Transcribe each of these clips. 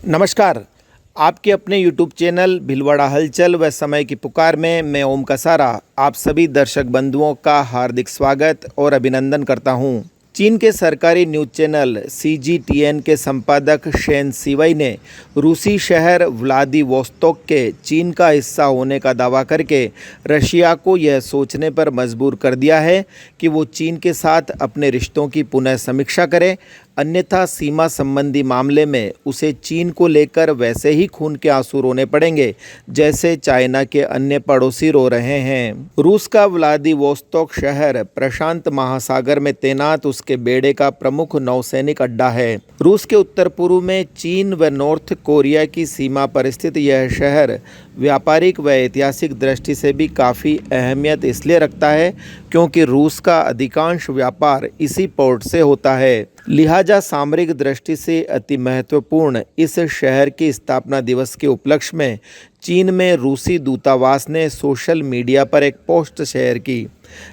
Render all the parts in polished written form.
नमस्कार। आपके अपने YouTube चैनल भीलवाड़ा हलचल व समय की पुकार में मैं ओम कसारा आप सभी दर्शक बंधुओं का हार्दिक स्वागत और अभिनंदन करता हूं। चीन के सरकारी न्यूज़ चैनल CGTN के संपादक शेन शिवई ने रूसी शहर व्लादिवोस्तोक के चीन का हिस्सा होने का दावा करके रशिया को यह सोचने पर मजबूर कर दिया है कि वो चीन के साथ अपने रिश्तों की पुनः समीक्षा करे, अन्यथा सीमा संबंधी मामले में उसे चीन को लेकर वैसे ही खून के आंसू रोने पड़ेंगे जैसे चाइना के अन्य पड़ोसी रो रहे हैं। रूस का व्लादिवोस्तोक शहर प्रशांत महासागर में तैनात उसके बेड़े का प्रमुख नौसैनिक अड्डा है। रूस के उत्तर पूर्व में चीन व नॉर्थ कोरिया की सीमा पर स्थित यह शहर व्यापारिक व ऐतिहासिक दृष्टि से भी काफ़ी अहमियत इसलिए रखता है क्योंकि रूस का अधिकांश व्यापार इसी पोर्ट से होता है। लिहाजा सामरिक दृष्टि से अति महत्वपूर्ण इस शहर की स्थापना दिवस के उपलक्ष्य में चीन में रूसी दूतावास ने सोशल मीडिया पर एक पोस्ट शेयर की,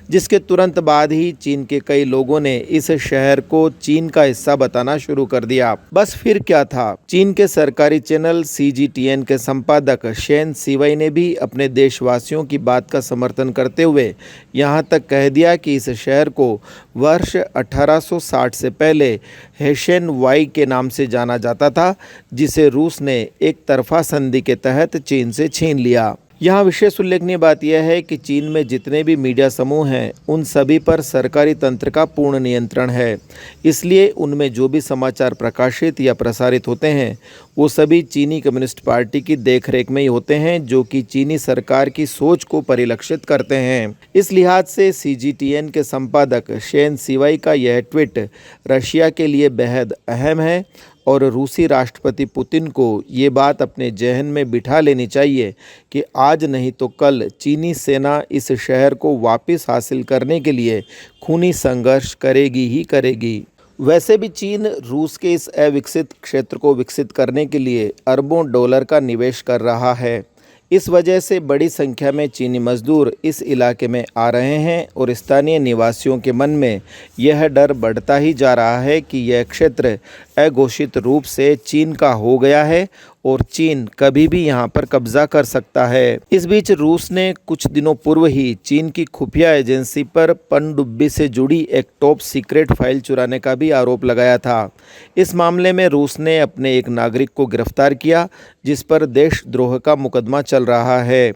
जिसके तुरंत बाद ही चीन के कई लोगों ने इस शहर को चीन का हिस्सा बताना शुरू कर दिया। बस फिर क्या था, चीन के सरकारी चैनल CGTN के संपादक शेन शिवई ने भी अपने देशवासियों की बात का समर्थन करते हुए यहाँ तक कह दिया कि इस शहर को वर्ष 1860 से पहले हेशेन वाई के नाम से जाना जाता था, जिसे रूस ने एक तरफा संधि के तहत चीन से छीन लिया। यहाँ विशेष उल्लेखनीय बात यह है कि चीन में जितने भी मीडिया समूह हैं उन सभी पर सरकारी तंत्र का पूर्ण नियंत्रण है। इसलिए उनमें जो भी समाचार प्रकाशित या प्रसारित होते हैं वो सभी चीनी कम्युनिस्ट पार्टी की देखरेख में ही होते हैं, जो कि चीनी सरकार की सोच को परिलक्षित करते हैं। इस लिहाज से CGTN के संपादक शेन शिवई का यह ट्वीट रशिया के लिए बेहद अहम है और रूसी राष्ट्रपति पुतिन को ये बात अपने जहन में बिठा लेनी चाहिए कि आज नहीं तो कल चीनी सेना इस शहर को वापस हासिल करने के लिए खूनी संघर्ष करेगी ही करेगी। वैसे भी चीन रूस के इस अविकसित क्षेत्र को विकसित करने के लिए अरबों डॉलर का निवेश कर रहा है। इस वजह से बड़ी संख्या में चीनी मजदूर इस इलाके में आ रहे हैं और स्थानीय निवासियों के मन में यह डर बढ़ता ही जा रहा है कि यह क्षेत्र अघोषित रूप से चीन का हो गया है और चीन कभी भी यहां पर कब्जा कर सकता है। इस बीच रूस ने कुछ दिनों पूर्व ही चीन की खुफिया एजेंसी पर पनडुब्बी से जुड़ी एक टॉप सीक्रेट फाइल चुराने का भी आरोप लगाया था। इस मामले में रूस ने अपने एक नागरिक को गिरफ्तार किया, जिस पर देशद्रोह का मुकदमा चल रहा है।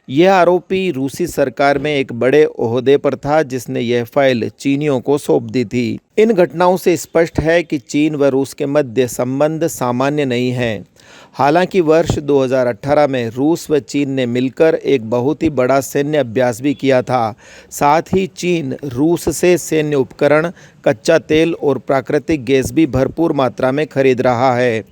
यह आरोपी रूसी सरकार में एक बड़े ओहदे पर था, जिसने यह फाइल चीनियों को सौंप दी थी। इन घटनाओं से स्पष्ट है कि चीन व रूस के मध्य संबंध सामान्य नहीं हैं। हालांकि वर्ष 2018 में रूस व चीन ने मिलकर एक बहुत ही बड़ा सैन्य अभ्यास भी किया था। साथ ही चीन रूस से सैन्य उपकरण, कच्चा तेल और प्राकृतिक गैस भी भरपूर मात्रा में खरीद रहा है।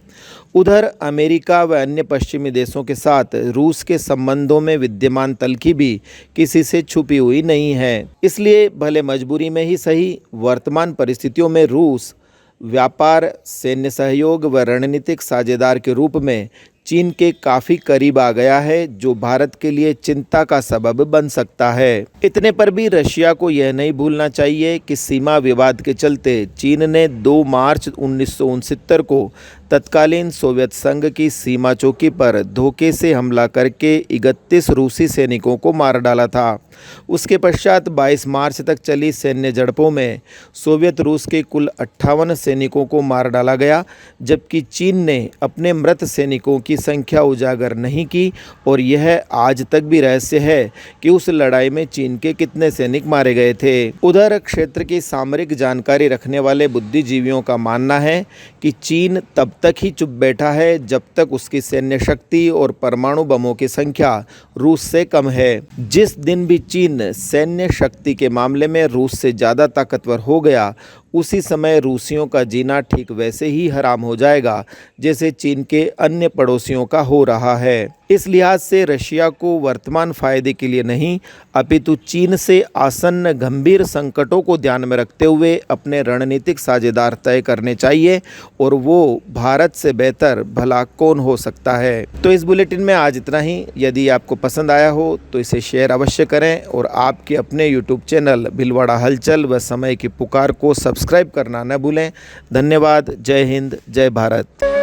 उधर अमेरिका व अन्य पश्चिमी देशों के साथ रूस के संबंधों में विद्यमान तल्खी भी किसी से छुपी हुई नहीं है। इसलिए भले मजबूरी में ही सही, वर्तमान परिस्थितियों में रूस व्यापार, सैन्य सहयोग व रणनीतिक साझेदार के रूप में चीन के काफ़ी करीब आ गया है, जो भारत के लिए चिंता का सबब बन सकता है। इतने पर भी रशिया को यह नहीं भूलना चाहिए कि सीमा विवाद के चलते चीन ने 2 मार्च 1969 को तत्कालीन सोवियत संघ की सीमा चौकी पर धोखे से हमला करके 31 रूसी सैनिकों को मार डाला था। उसके पश्चात 22 मार्च तक चली सैन्य झड़पों में सोवियत रूस के कुल 58 सैनिकों को मार डाला गया, जबकि चीन ने अपने मृत सैनिकों की संख्या उजागर नहीं की और यह आज तक भी रहस्य है कि उस लड़ाई में चीन के कितने सैनिक मारे गए थे। उधर क्षेत्र की सामरिक जानकारी रखने वाले बुद्धिजीवियों का मानना है कि चीन तब तक ही चुप बैठा है जब तक उसकी सैन्य शक्ति और परमाणु बमों की संख्या रूस से कम है। जिस दिन भी चीन सैन्य शक्ति के मामले में रूस से ज़्यादा ताकतवर हो गया, उसी समय रूसियों का जीना ठीक वैसे ही हराम हो जाएगा जैसे चीन के अन्य पड़ोसियों का हो रहा है। इस लिहाज से रशिया को वर्तमान फायदे के लिए नहीं, अपितु चीन से आसन्न गंभीर संकटों को ध्यान में रखते हुए अपने रणनीतिक साझेदार तय करने चाहिए, और वो भारत से बेहतर भला कौन हो सकता है। तो इस बुलेटिन में आज इतना ही। यदि आपको पसंद आया हो तो इसे शेयर अवश्य करें और आपके अपने YouTube चैनल भीलवाड़ा हलचल व समय की पुकार को सब्सक्राइब करना न भूलें। धन्यवाद। जय हिंद, जय भारत।